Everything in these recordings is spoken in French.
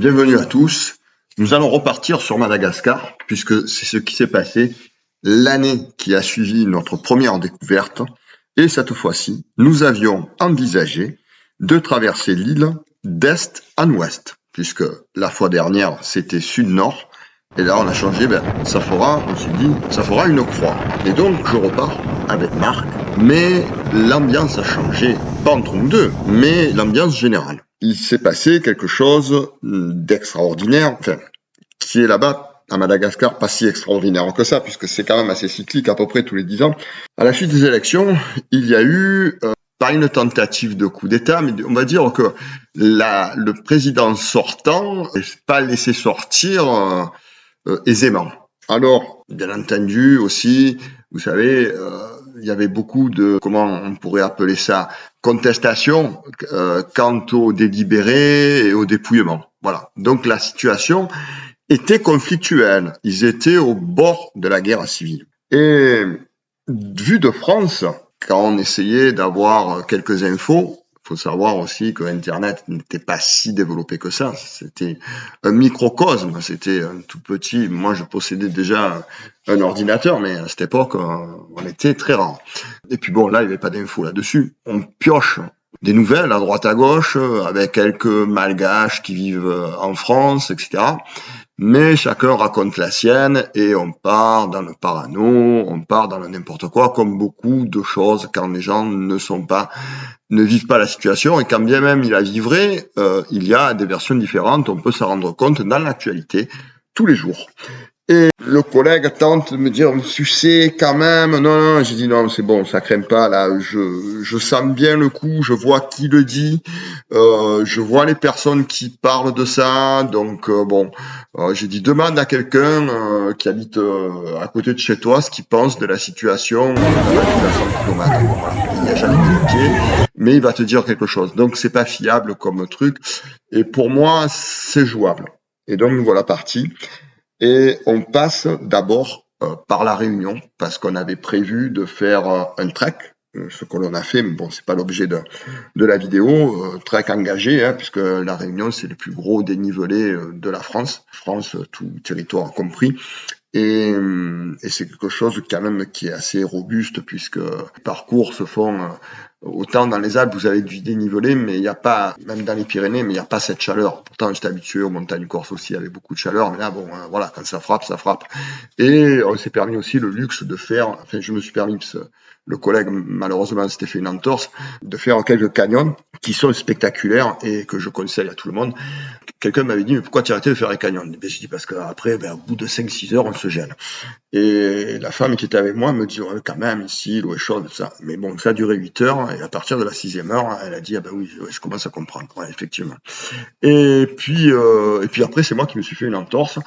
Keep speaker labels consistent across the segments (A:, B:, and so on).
A: Bienvenue à tous. Nous allons repartir sur Madagascar puisque c'est ce qui s'est passé l'année qui a suivi notre première découverte. Et cette fois-ci, nous avions envisagé de traverser l'île d'est en ouest puisque la fois dernière c'était sud-nord. Et là on a changé, on s'est dit, ça fera une croix. Et donc je repars avec Marc, mais l'ambiance a changé, pas entre nous deux, mais l'ambiance générale. Il s'est passé quelque chose d'extraordinaire, qui est là-bas, à Madagascar, pas si extraordinaire que ça, puisque c'est quand même assez cyclique, à peu près tous les 10 ans. À la suite des élections, il y a eu, pas une tentative de coup d'État, mais on va dire que le président sortant n'est pas laissé sortir aisément. Alors, bien entendu aussi, vous savez, il y avait beaucoup de, comment on pourrait appeler ça, contestation quant aux délibérés et au dépouillement. Voilà. Donc la situation était conflictuelle. Ils étaient au bord de la guerre civile. Et vu de France, quand on essayait d'avoir quelques infos, faut savoir aussi que Internet n'était pas si développé que ça. C'était un microcosme, c'était un tout petit. Moi, je possédais déjà un ordinateur, mais à cette époque, on était très rare. Et puis bon, là, il n'y avait pas d'infos là-dessus. On pioche des nouvelles à droite à gauche, avec quelques malgaches qui vivent en France, etc. Mais chacun raconte la sienne et on part dans le parano, on part dans le n'importe quoi, comme beaucoup de choses quand les gens ne vivent pas la situation, et quand bien même il la vivrait, il y a des versions différentes, on peut s'en rendre compte dans l'actualité tous les jours. Et le collègue tente de me dire, tu sais, quand même, non, j'ai dit non, c'est bon, ça craint pas, là, je sens bien le coup, je vois qui le dit, je vois les personnes qui parlent de ça, donc j'ai dit, demande à quelqu'un qui habite à côté de chez toi ce qu'il pense de la situation dans la ville à 100 km. Voilà. Il n'y a jamais mis le pied, mais il va te dire quelque chose. Donc c'est pas fiable comme truc, et pour moi, c'est jouable. Et donc nous voilà partis. Et on passe d'abord par la Réunion, parce qu'on avait prévu de faire un trek, ce que l'on a fait, mais bon, c'est pas l'objet de la vidéo, trek engagé, puisque la Réunion, c'est le plus gros dénivelé de la France, tout territoire compris. Et c'est quelque chose quand même qui est assez robuste, puisque les parcours se font autant dans les Alpes, vous avez du dénivelé, mais il n'y a pas, même dans les Pyrénées, mais il n'y a pas cette chaleur. Pourtant, j'étais habitué aux montagnes corses aussi avec beaucoup de chaleur, mais là, bon, voilà, quand ça frappe, ça frappe. Et on s'est permis aussi le luxe de faire, je me suis permis, le collègue, malheureusement, s'était fait une entorse, de faire quelques canyons qui sont spectaculaires et que je conseille à tout le monde. Quelqu'un m'avait dit, mais pourquoi tu as arrêté de faire les canyons? Ben, j'ai dit, parce qu'après, au bout de 5-6 heures, on se gêne. Et la femme qui était avec moi me dit, quand même, ici, l'eau est chaude, ça. Mais bon, ça a duré 8 heures, et à partir de la 6e heure, elle a dit, ah ben oui, je commence à comprendre. Ouais, effectivement. Et puis après, c'est moi qui me suis fait une entorse.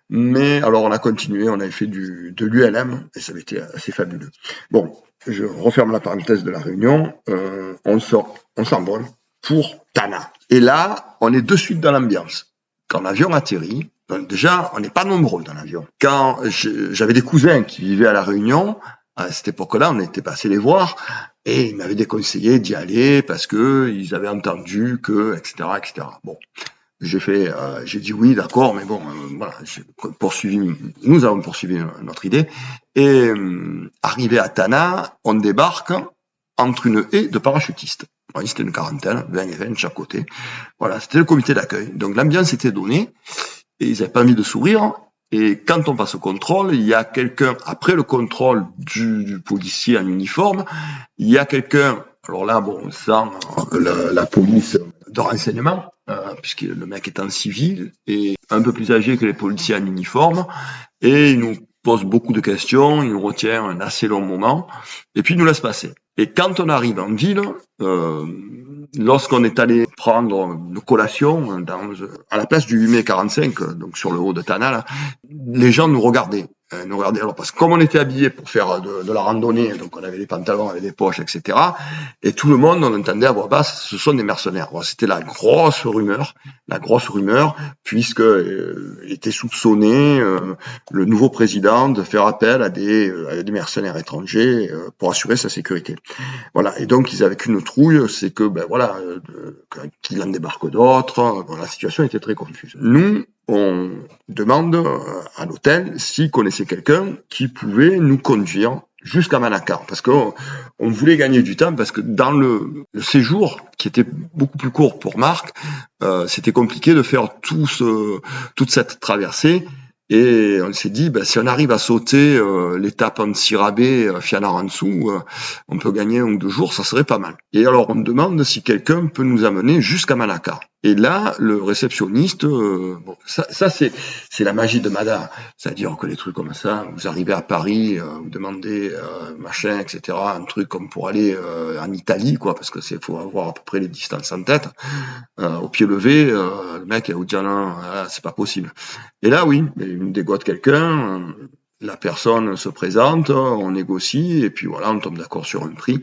A: Mais alors, on a continué, on avait fait de l'ULM, et ça avait été assez fabuleux. Bon, je referme la parenthèse de la Réunion, on s'envole pour Tana. Et là, on est de suite dans l'ambiance. Quand l'avion atterrit, déjà, on n'est pas nombreux dans l'avion. Quand j'avais des cousins qui vivaient à la Réunion, à cette époque-là, on était passé les voir, et ils m'avaient déconseillé d'y aller parce que ils avaient entendu que, etc., etc. Bon. J'ai dit oui, d'accord, mais bon, voilà, nous avons poursuivi notre idée. Et arrivé à Tana, on débarque entre une haie de parachutistes. Oui, c'était une quarantaine, 20 et 20 de chaque côté. Voilà, c'était le comité d'accueil. Donc l'ambiance était donnée, et ils n'avaient pas envie de sourire. Et quand on passe au contrôle, il y a quelqu'un, après le contrôle du policier en uniforme, il y a quelqu'un, alors là, bon, sans la police de renseignement, puisque le mec est en civil et un peu plus âgé que les policiers en uniforme, et il nous pose beaucoup de questions, il nous retient un assez long moment, et puis il nous laisse passer. Et quand on arrive en ville, lorsqu'on est allé prendre une collation à la place du 8 mai 45, donc sur le haut de Tana, là, les gens nous regardaient. Alors parce que comme on était habillés pour faire de la randonnée, donc on avait des pantalons avec des poches, etc. Et tout le monde, on entendait à voix basse, ce sont des mercenaires. Bon, c'était la grosse rumeur, puisque était soupçonné le nouveau président de faire appel à des mercenaires étrangers pour assurer sa sécurité. Voilà. Et donc ils avaient qu'une citrouille, c'est que, qu'il en débarque d'autres. Bon, la situation était très confuse. Nous, on demande à l'hôtel s'ils connaissaient quelqu'un qui pouvait nous conduire jusqu'à Manakar, parce qu'on voulait gagner du temps, parce que dans le séjour, qui était beaucoup plus court pour Marc, c'était compliqué de faire toute cette traversée. Et on s'est dit, si on arrive à sauter l'étape en Sirabé, Fianarantsoa, on peut gagner 1 ou 2 jours, ça serait pas mal. Et alors on demande si quelqu'un peut nous amener jusqu'à Manakar. Et là, le réceptionniste, ça c'est la magie de Mada, c'est-à-dire que les trucs comme ça, vous arrivez à Paris, vous demandez machin, etc., un truc comme pour aller en Italie, quoi, parce que faut avoir à peu près les distances en tête. Au pied levé, le mec il va vous dire non, c'est pas possible. Et là, oui, il nous dégote quelqu'un, la personne se présente, on négocie, et puis voilà, on tombe d'accord sur un prix.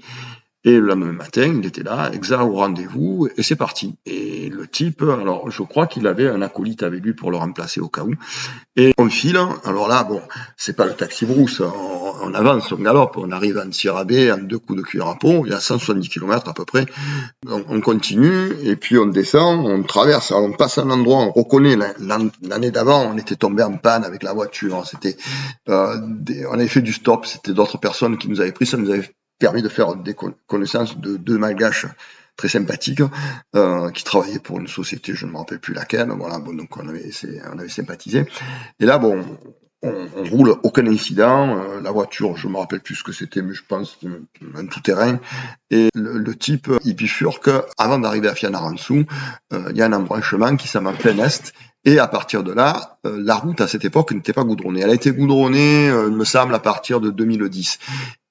A: Et le lendemain matin, il était là, exact au rendez-vous, et c'est parti. Et le type, alors je crois qu'il avait un acolyte avec lui pour le remplacer au cas où. Et on file, alors là, c'est pas le taxi brousse, on avance, on galope, on arrive à Sirabé en 2 coups de cuir à peau, il y a 170 km à peu près. On continue, et puis on descend, on traverse, alors on passe un endroit, on reconnaît, l'année d'avant, on était tombé en panne avec la voiture, on avait fait du stop, c'était d'autres personnes qui nous avaient pris, ça nous avait permis de faire des connaissances de 2 malgaches très sympathiques qui travaillaient pour une société, je ne me rappelle plus laquelle. Voilà, donc on avait sympathisé. Et là, on roule, aucun incident. La voiture, je me rappelle plus ce que c'était, mais je pense un tout-terrain. Et le type, il bifurque avant d'arriver à Fianarantsoa. Il y a un embranchement qui s'en va en plein est. Et à partir de là, la route à cette époque n'était pas goudronnée. Elle a été goudronnée, il me semble, à partir de 2010.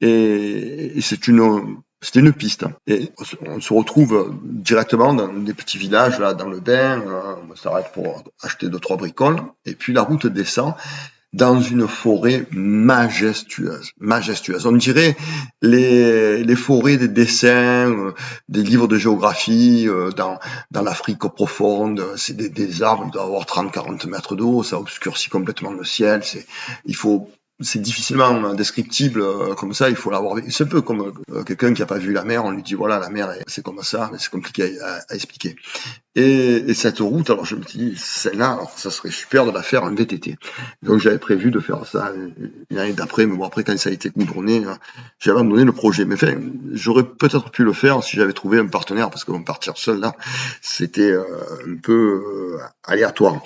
A: Et c'était une piste. Et on se retrouve directement dans des petits villages, là, dans le bain. On s'arrête pour acheter 2-3 bricoles. Et puis la route descend dans une forêt majestueuse. On dirait les forêts des dessins, des livres de géographie dans l'Afrique profonde. C'est des arbres, ils doivent avoir 30-40 mètres de haut, ça obscurcit complètement le ciel. C'est difficilement descriptible comme ça, il faut l'avoir vécu. C'est un peu comme quelqu'un qui n'a pas vu la mer, on lui dit voilà, la mer c'est comme ça, mais c'est compliqué à expliquer. Et cette route, alors je me dis, celle-là, alors ça serait super de la faire en VTT. Donc j'avais prévu de faire ça une année d'après, mais bon, après quand ça a été goudronné, j'ai abandonné le projet. Mais enfin, j'aurais peut-être pu le faire si j'avais trouvé un partenaire, parce que partir seul là, c'était un peu aléatoire.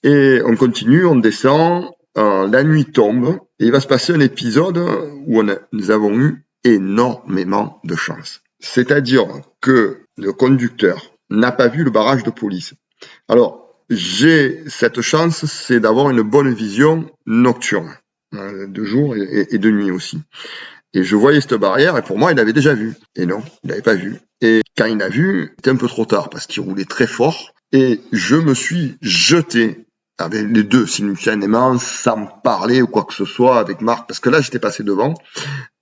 A: Et on continue, on descend, la nuit tombe, et il va se passer un épisode où nous avons eu énormément de chance. C'est-à-dire que le conducteur n'a pas vu le barrage de police. Alors, j'ai cette chance, c'est d'avoir une bonne vision nocturne, de jour et de nuit aussi. Et je voyais cette barrière, et pour moi, il l'avait déjà vu. Et non, il l'avait pas vu. Et quand il l'a vu, c'était un peu trop tard, parce qu'il roulait très fort, et je me suis jeté avec les deux simultanément, sans parler ou quoi que ce soit avec Marc, parce que là j'étais passé devant,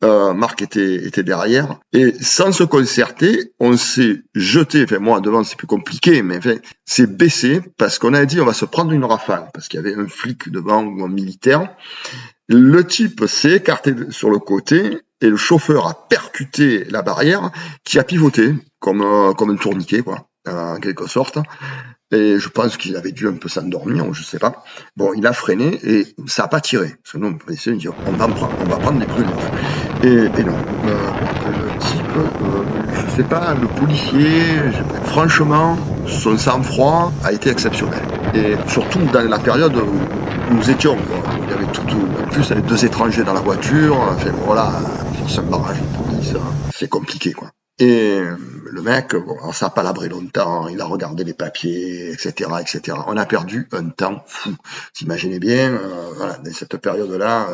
A: Marc était derrière, et sans se concerter, on s'est jeté, enfin moi devant c'est plus compliqué, mais enfin c'est baissé, parce qu'on a dit on va se prendre une rafale, parce qu'il y avait un flic devant ou un militaire. Le type s'est écarté sur le côté, et le chauffeur a percuté la barrière, qui a pivoté, comme un tourniquet, quoi, en quelque sorte. Et je pense qu'il avait dû un peu s'endormir, je sais pas. Bon, il a freiné et ça a pas tiré. Sinon, on peut essayer de dire, on va prendre des brûlures. Et non, le type, je sais pas, le policier, franchement, son sang-froid a été exceptionnel. Et surtout dans la période où nous étions, quoi. Il y avait en plus, il y avait 2 étrangers dans la voiture. Enfin, voilà, c'est un barrage de police, c'est compliqué, quoi. Et le mec, bon, ça n'a pas labré longtemps, il a regardé les papiers, etc., etc. On a perdu un temps fou. Vous imaginez bien, voilà, dans cette période-là,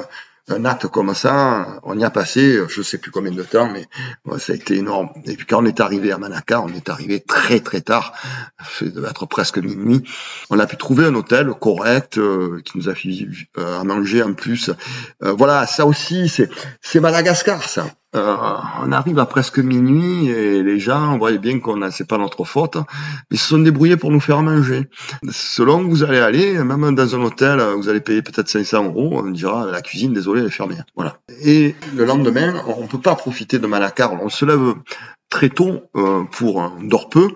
A: un acte comme ça, on y a passé, je sais plus combien de temps, mais bon, ça a été énorme. Et puis quand on est arrivé à Manakar, on est arrivé très très tard, ça devait être presque minuit. On a pu trouver un hôtel correct qui nous a fait à manger en plus. Voilà, ça aussi, c'est Madagascar, ça. On arrive à presque minuit et les gens, on voyait bien c'est pas notre faute, mais ils se sont débrouillés pour nous faire manger. Selon où vous allez aller, même dans un hôtel, vous allez payer peut-être 500 €, on dira la cuisine, désolé, elle est fermée. Voilà. Et le lendemain, on peut pas profiter de Manakar, on se lève très tôt on dort peu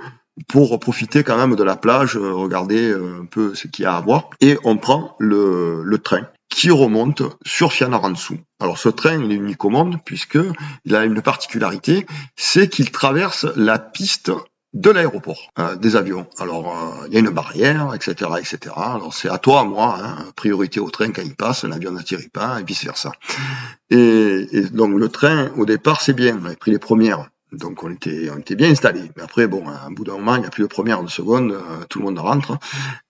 A: pour profiter quand même de la plage, regarder un peu ce qu'il y a à voir. Et on prend le train qui remonte sur Fianarantsoa. Alors ce train, il est unique au monde puisque il a une particularité, c'est qu'il traverse la piste de l'aéroport, des avions. Alors, il y a une barrière, etc., etc. Alors, c'est à toi, moi, priorité au train quand il passe, l'avion n'atterrit pas, et vice-versa. Et donc, le train, au départ, c'est bien. On avait pris les premières. Donc, on était bien installés. Mais après, bon, à un bout d'un moment, il n'y a plus de première, de seconde, tout le monde rentre.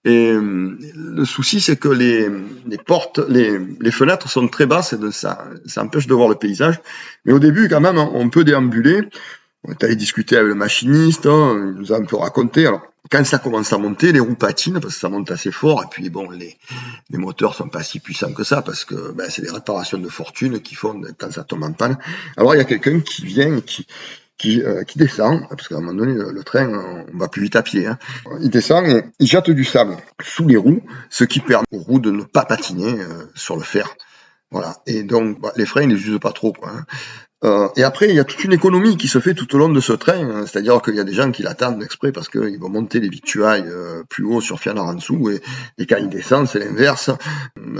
A: Et le souci, c'est que les portes, les fenêtres sont très basses, et ça empêche de voir le paysage. Mais au début, quand même, on peut déambuler. On est allé discuter avec le machiniste, il nous a un peu raconté. Alors, quand ça commence à monter, les roues patinent parce que ça monte assez fort. Et puis, bon, les moteurs sont pas si puissants que ça parce que c'est des réparations de fortune qui font quand ça tombe en panne. Alors, il y a quelqu'un qui vient et qui descend, parce qu'à un moment donné, le train, on va plus vite à pied. Il descend et il jette du sable sous les roues, ce qui permet aux roues de ne pas patiner sur le fer. Voilà. Et donc, les freins, ils les usent pas trop, quoi. Et après, il y a toute une économie qui se fait tout au long de ce train, c'est-à-dire qu'il y a des gens qui l'attendent exprès parce qu'ils vont monter les victuailles plus haut sur Fianarantsoa et quand ils descendent, c'est l'inverse.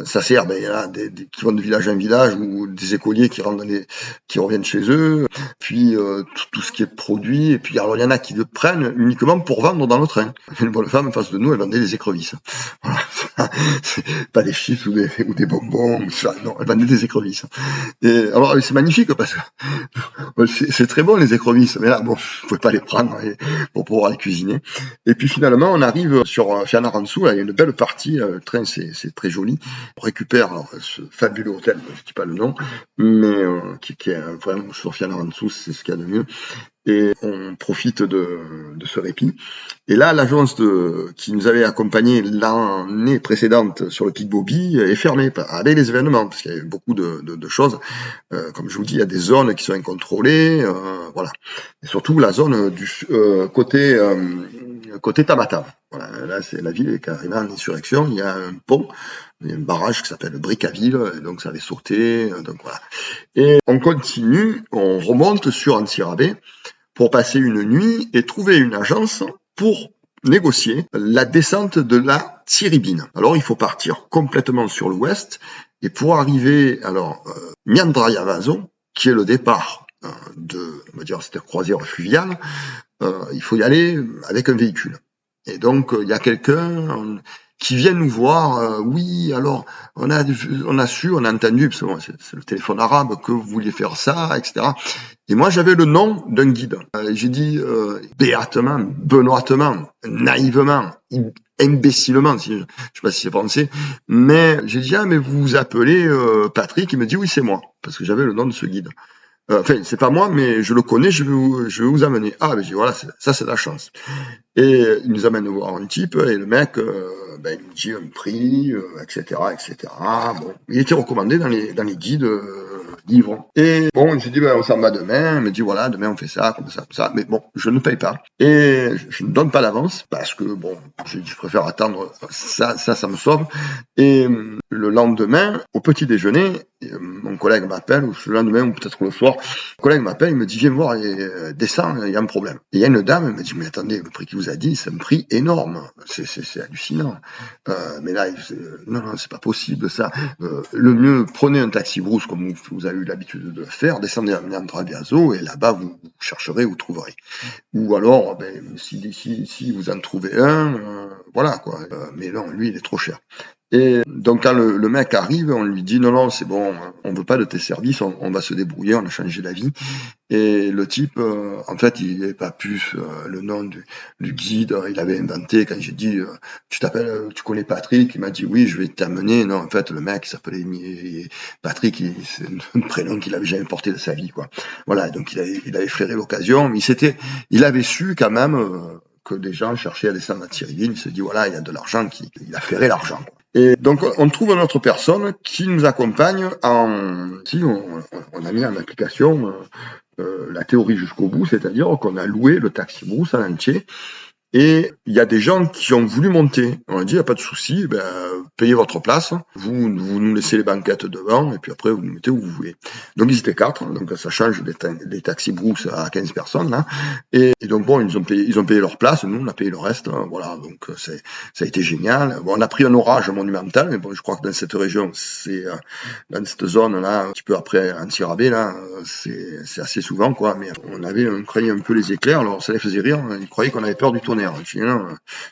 A: Ça sert, il y en a qui vont de village en village ou des écoliers qui reviennent chez eux, puis tout ce qui est produit, et puis alors il y en a qui le prennent uniquement pour vendre dans le train. Une bonne femme en face de nous, elle vendait des écrevisses. Voilà. Pas des chips ou des bonbons, non, elle vendait des écrevisses. Et alors c'est magnifique parce que c'est très bon les écrevisses, mais là, bon, vous pouvez pas les prendre pour pouvoir les cuisiner. Et puis finalement, on arrive sur Fianarantsoa, il y a une belle partie, le train c'est très joli. On récupère alors, ce fabuleux hôtel, je dis pas le nom, mais qui est vraiment sur Fianarantsoa, c'est ce qu'il y a de mieux. Et on profite de ce répit. Et là, l'agence qui nous avait accompagnés l'année précédente sur le Pic Boby est fermée avec les événements, parce qu'il y a eu beaucoup de choses. Comme je vous dis, il y a des zones qui sont incontrôlées, voilà. Et surtout la zone du côté Tamatave. Voilà, là, c'est la ville est carrément en insurrection. Il y a un pont, il y a un barrage qui s'appelle Brickaville, et donc ça avait sauté. Donc voilà. Et on continue, on remonte sur Antsirabe pour passer une nuit et trouver une agence pour négocier la descente de la Tiribine. Alors il faut partir complètement sur l'ouest et pour arriver alors Miandrayavazo, qui est le départ on va dire cette croisière fluviale, il faut y aller avec un véhicule. Et donc il y a quelqu'un qui vient nous voir, oui, alors on a entendu, parce que c'est le téléphone arabe, que vous vouliez faire ça, etc. Et moi j'avais le nom d'un guide. J'ai dit béatement, benoîtement, naïvement, imbécilement, je sais pas si c'est français, mais j'ai dit mais vous vous appelez Patrick, il me dit oui c'est moi, parce que j'avais le nom de ce guide. Enfin, c'est pas moi, mais je le connais, je vais vous amener. Ah, ben, je dis, voilà, ça, c'est la chance. Et il nous amène voir un type, et le mec, il nous dit un prix, etc., etc. Bon, il était recommandé dans les guides livres. Et bon, il s'est dit, on s'en va demain. Il me dit, voilà, demain on fait ça, comme ça, comme ça. Mais bon, je ne paye pas. Et je ne donne pas d'avance, parce que, bon, je préfère attendre, ça me sauve. Et le lendemain, au petit déjeuner, mon collègue m'appelle, ou le lendemain, ou peut-être le soir, mon collègue m'appelle, il me dit, viens me voir, descends, il y a un problème. Et il y a une dame, elle me dit, mais attendez, le prix qu'il vous a dit, c'est un prix énorme, c'est hallucinant. Mais là, non, c'est pas possible, ça. Le mieux, prenez un taxi brousse, comme vous avez eu l'habitude de le faire, descendez à Miandrayavazo, et là-bas, vous chercherez, vous trouverez. Ou alors, si vous en trouvez un, voilà, quoi. Mais non, lui, il est trop cher. Et donc quand le mec arrive, on lui dit non, c'est bon, on veut pas de tes services, on va se débrouiller, on a changé d'avis. Et le type, en fait, il n'avait pas pu le nom du guide, il avait inventé. Quand j'ai dit tu connais Patrick, il m'a dit oui, je vais t'amener. Non, en fait, le mec il s'appelait Patrick, c'est un prénom qu'il avait jamais porté de sa vie, quoi. Voilà, donc il avait flairé l'occasion, mais il avait su quand même que des gens cherchaient à descendre à Tiribine. Il se dit voilà, il y a de l'argent, il a flairé l'argent. Et donc, on trouve une autre personne qui nous accompagne on a mis en application la théorie jusqu'au bout, c'est-à-dire qu'on a loué le taxi brousse à l'entier Et il y a des gens qui ont voulu monter. On a dit, il n'y a pas de souci, payez votre place, vous nous laissez les banquettes devant, et puis après, vous nous mettez où vous voulez. Donc, ils étaient 4, donc ça change des taxis brousse à 15 personnes, là. Et donc, bon, ils ont payé leur place, nous, on a payé le reste, hein, voilà. Donc, ça a été génial. Bon, on a pris un orage monumental, mais bon, je crois que dans cette région, dans cette zone-là, un petit peu après Antsirabe, là, c'est assez souvent, quoi. Mais on craignait un peu les éclairs, alors ça les faisait rire, ils croyaient qu'on avait peur du tonnerre.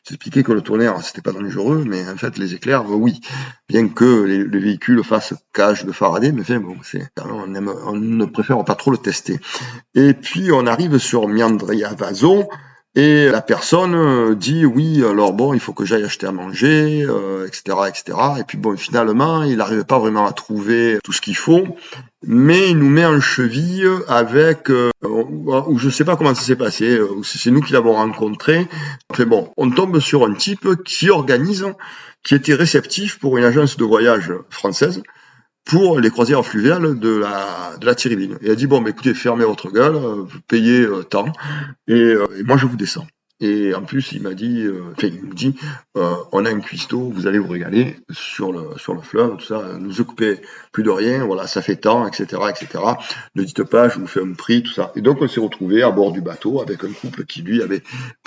A: J'expliquais que le tonnerre, c'était pas dangereux, mais en fait, les éclairs, oui. Bien que les véhicules fassent cage de Faraday, mais enfin, bon, on ne préfère pas trop le tester. Et puis, on arrive sur Miandria-Vaso, et la personne dit oui, alors bon, il faut que j'aille acheter à manger, etc., etc. Et puis bon, finalement, il n'arrive pas vraiment à trouver tout ce qu'il faut, mais il nous met en cheville avec, ou je sais pas comment ça s'est passé, ou si c'est nous qui l'avons rencontré. Enfin bon, on tombe sur un type qui était réceptif pour une agence de voyage française, pour les croisières fluviales de la Thierryville. Et il a dit, bon, mais écoutez, fermez votre gueule, vous payez tant, et moi je vous descends. Et en plus, il m'a dit, il me dit, on a un cuistot, vous allez vous régaler sur le fleuve, tout ça, ne vous occupez plus de rien, voilà, ça fait tant, etc., etc. Ne dites pas, je vous fais un prix, tout ça. Et donc, on s'est retrouvé à bord du bateau avec un couple qui, lui, avait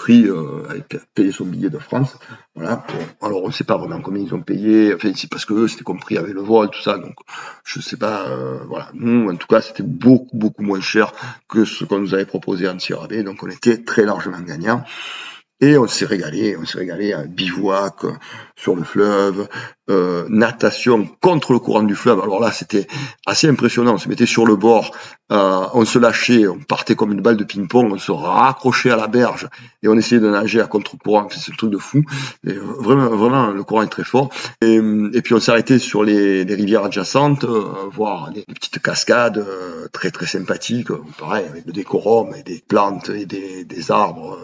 A: payé son billet de France. Voilà. Bon, alors, on ne sait pas vraiment combien ils ont payé, enfin, c'est parce que eux, c'était compris avec le vol, tout ça, donc, je sais pas, voilà. Nous, en tout cas, c'était beaucoup, beaucoup moins cher que ce qu'on nous avait proposé en Sierra Bay, donc on était très largement gagnants. Et on s'est régalé à bivouac sur le fleuve, natation contre le courant du fleuve. Alors là, c'était assez impressionnant. On se mettait sur le bord, on se lâchait, on partait comme une balle de ping-pong, on se raccrochait à la berge et on essayait de nager à contre-courant. C'est un truc de fou. Et vraiment, vraiment, le courant est très fort. Et puis on s'est arrêté sur les rivières adjacentes, voir des petites cascades très très sympathiques, pareil avec le décorum et des plantes et des arbres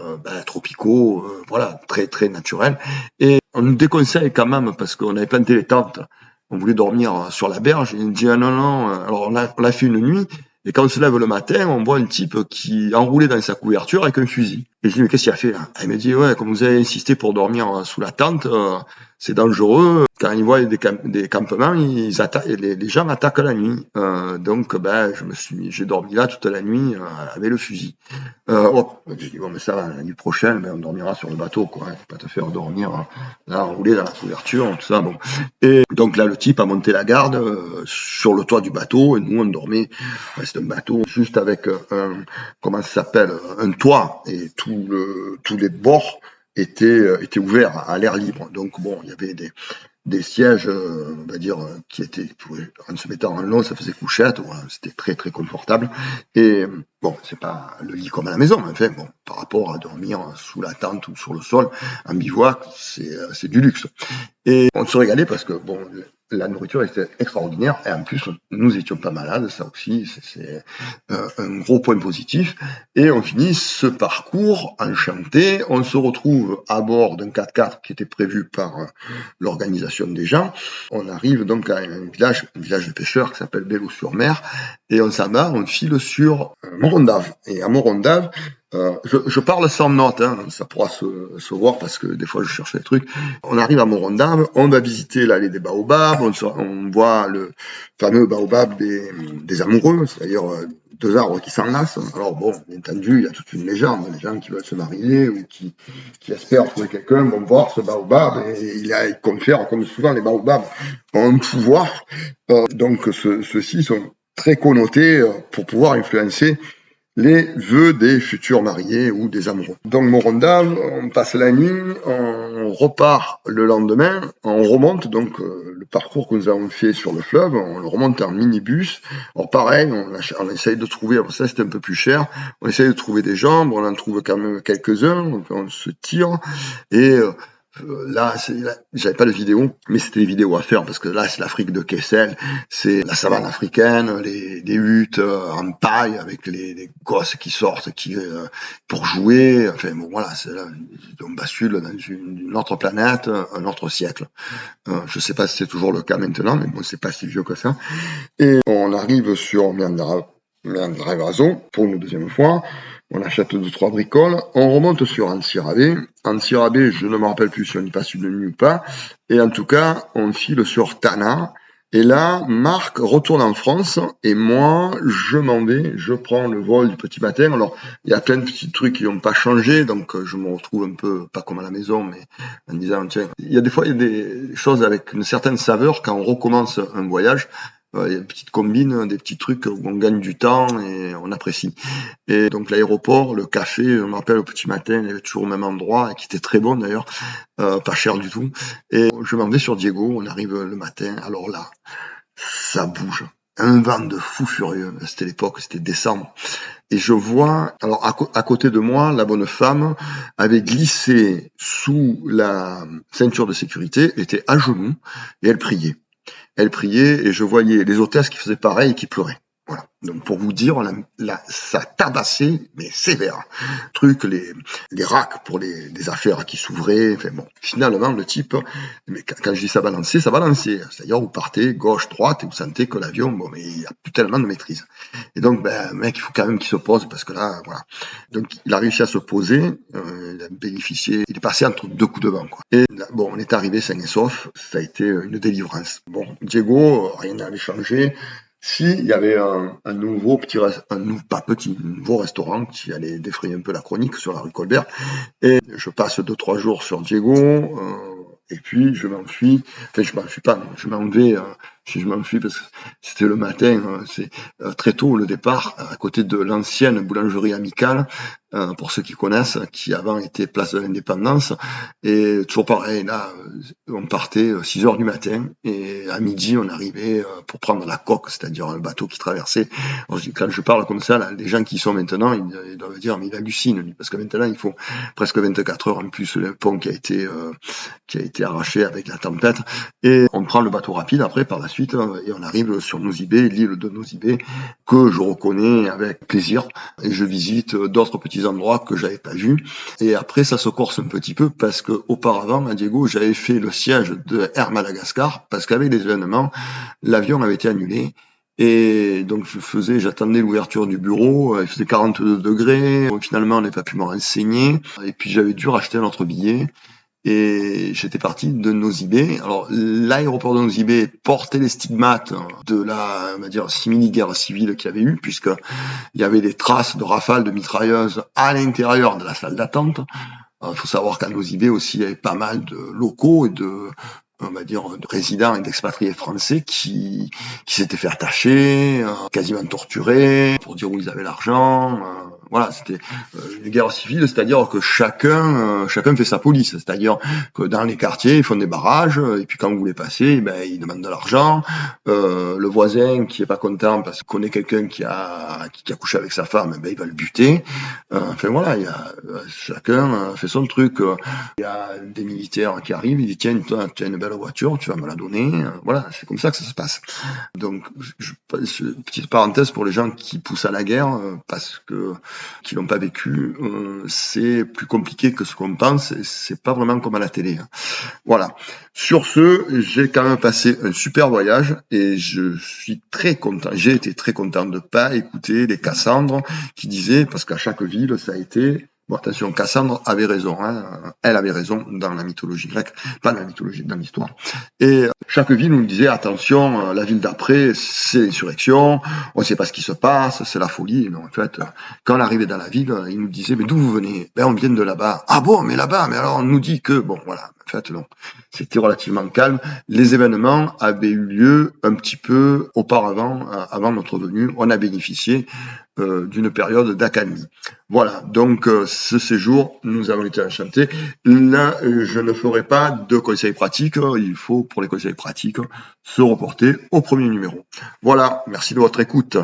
A: tropicaux, voilà, très très naturels. Et on nous déconseille quand même parce qu'on avait planté les tentes, on voulait dormir sur la berge. Et il me dit ah non non, alors on l'a fait une nuit. Et quand on se lève le matin, on voit un type qui est enroulé dans sa couverture avec un fusil. Et je dis mais qu'est-ce qu'il a fait là? Il me dit ouais, comme vous avez insisté pour dormir sous la tente, c'est dangereux. Quand ils voient des campements, les gens attaquent la nuit. Donc j'ai dormi là toute la nuit avec le fusil. J'ai dit bon mais ça la nuit prochaine, on dormira sur le bateau quoi. Faut pas te faire dormir là enroulé dans la couverture, tout ça bon. Et donc là le type a monté la garde sur le toit du bateau et nous on dormait. C'est un bateau juste avec comment ça s'appelle, un toit et tous les bords étaient ouverts à l'air libre. Donc bon, il y avait des sièges, on va dire, en se mettant en long, ça faisait couchette, voilà, c'était très très confortable. Et bon, c'est pas le lit comme à la maison, mais enfin bon, par rapport à dormir sous la tente ou sur le sol, en bivouac, c'est du luxe. Et on se régalait parce que bon, la nourriture était extraordinaire et en plus nous étions pas malades, ça aussi c'est un gros point positif. Et on finit ce parcours enchanté, on se retrouve à bord d'un 4x4 qui était prévu par l'organisation des gens. On arrive donc à un village de pêcheurs qui s'appelle Bello-sur-Mer et on s'en va, on file sur Morondave. Et à Morondave, je parle sans notes, hein, ça pourra se voir parce que des fois je cherche des trucs. On arrive à Morondave, on va visiter l'allée des baobabs, on voit le fameux baobab des amoureux, c'est-à-dire deux arbres qui s'enlacent. Alors bon, bien entendu, il y a toute une légende, les gens qui veulent se marier ou qui espèrent trouver quelqu'un vont voir ce baobab et il confère, comme souvent les baobabs, ont un pouvoir. Donc ceux-ci sont très connotés pour pouvoir influencer les vœux des futurs mariés ou des amoureux. Donc Morondave, on passe la nuit, on repart le lendemain, on remonte donc le parcours que nous avons fait sur le fleuve, on le remonte en minibus. Alors pareil, on essaye de trouver, ça c'était un peu plus cher, on essaye de trouver des jambes, on en trouve quand même quelques-uns, on se tire et là, j'avais pas de vidéo, mais c'était des vidéos à faire parce que là, c'est l'Afrique de Kessel, c'est la savane africaine, des huttes en paille avec les gosses qui sortent, pour jouer. Enfin bon, voilà, on bascule dans une autre planète, un autre siècle. Je sais pas si c'est toujours le cas maintenant, mais bon, c'est pas si vieux que ça. Et on arrive sur Miandravazo pour une deuxième fois. On achète 2-3 bricoles, on remonte sur Ancy-Rabais. Ancy-Rabais, je ne me rappelle plus si on y passe une nuit ou pas. Et en tout cas, on file sur Tana. Et là, Marc retourne en France et moi, je m'en vais, je prends le vol du petit matin. Alors, il y a plein de petits trucs qui n'ont pas changé, donc je me retrouve un peu, pas comme à la maison, mais en disant, tiens, il y a des fois, il y a des choses avec une certaine saveur quand on recommence un voyage. Il y a une petite combine, des petits trucs où on gagne du temps et on apprécie. Et donc l'aéroport, le café, je me rappelle au petit matin, il y avait toujours au même endroit, et qui était très bon d'ailleurs, pas cher du tout. Et je m'en vais sur Diego, on arrive le matin, alors là, ça bouge. Un vent de fou furieux, c'était l'époque, c'était décembre. Et je vois, alors à côté de moi, la bonne femme avait glissé sous la ceinture de sécurité, elle était à genoux, et elle priait. Elle priait et je voyais les hôtesses qui faisaient pareil et qui pleuraient. Voilà. Donc pour vous dire, ça tabassait, mais sévère. Truc, les racks pour les affaires qui s'ouvraient. Enfin bon, finalement le type, mais quand je dis ça balançait. C'est-à-dire vous partez gauche, droite et vous sentez que l'avion, bon, mais il n'y a plus tellement de maîtrise. Et donc, ben, mec, il faut quand même qu'il se pose parce que là, voilà. Donc il a réussi à se poser, il a bénéficié, il est passé entre deux coups de vent, quoi. Et là, bon, on est arrivé sain et sauf. Ça a été une délivrance. Bon, Diego, rien n'avait changé. Si, il y avait un nouveau nouveau restaurant qui allait défrayer un peu la chronique sur la rue Colbert. Et je passe 2-3 jours sur Diego, et puis je m'enfuis. Enfin, je m'enfuis pas, non, je m'en vais. Si je m'enfuis parce que c'était le matin, c'est très tôt le départ, à côté de l'ancienne boulangerie amicale, pour ceux qui connaissent, qui avant était place de l'Indépendance. Et toujours pareil, là, on partait 6 heures du matin, et à midi, on arrivait pour prendre la coque, c'est-à-dire un bateau qui traversait. Alors, quand je parle comme ça, là, les gens qui y sont maintenant, ils doivent dire, mais il hallucine, lui, parce que maintenant, il faut presque 24 heures en plus le pont qui a été arraché avec la tempête. Et on prend le bateau rapide après, par la suite, et on arrive sur Nosy-Be, l'île de Nosy-Be, que je reconnais avec plaisir, et je visite d'autres petits endroits que j'avais pas vus. Et après, ça se corse un petit peu parce que auparavant, à Diego, j'avais fait le siège de Air Madagascar parce qu'avec les événements, l'avion avait été annulé. Et donc j'attendais l'ouverture du bureau, il faisait 42 degrés, finalement on n'a pas pu me renseigner, et puis j'avais dû racheter un autre billet, et j'étais parti de Nosy-Be. Alors l'aéroport de Nosy-Be portait les stigmates de la, on va dire, simili-guerre civile qu'il y avait eu, puisque il y avait des traces de rafales de mitrailleuses à l'intérieur de la salle d'attente. Il faut savoir qu'à Nosy-Be aussi, il y avait pas mal de locaux et on va dire, de résidents et d'expatriés français qui s'étaient fait attacher, quasiment torturés, pour dire où ils avaient l'argent. Voilà, c'était une guerre civile, c'est-à-dire que chacun fait sa police, c'est-à-dire que dans les quartiers, ils font des barrages, et puis quand vous voulez passer, ben, ils demandent de l'argent. Le voisin qui est pas content parce qu'il connaît quelqu'un qui a couché avec sa femme, ben, il va le buter. Enfin voilà, chacun fait son truc. Il y a des militaires qui arrivent, ils disent tiens, toi, tu as une belle voiture, tu vas me la donner. Voilà, c'est comme ça que ça se passe. Donc, petite parenthèse pour les gens qui poussent à la guerre, parce que qui l'ont pas vécu, c'est plus compliqué que ce qu'on pense. Et c'est pas vraiment comme à la télé. Voilà. Sur ce, j'ai quand même passé un super voyage et je suis très content. J'ai été très content de pas écouter les Cassandres qui disaient, parce qu'à chaque ville, ça a été. Bon, attention, Cassandre avait raison, hein. Elle avait raison dans la mythologie grecque, pas dans la mythologie, dans l'histoire. Et chaque ville nous disait, attention, la ville d'après, c'est l'insurrection, on ne sait pas ce qui se passe, c'est la folie. Non, en fait, quand on arrivait dans la ville, ils nous disaient, mais d'où vous venez? Ben, on vient de là-bas. Ah bon, mais là-bas, mais alors on nous dit que, bon, voilà. En fait, non. C'était relativement calme. Les événements avaient eu lieu un petit peu auparavant, avant notre venue. On a bénéficié d'une période d'accalmie. Voilà, donc ce séjour, nous avons été enchantés. Là, je ne ferai pas de conseils pratiques. Il faut, pour les conseils pratiques, se reporter au premier numéro. Voilà, merci de votre écoute.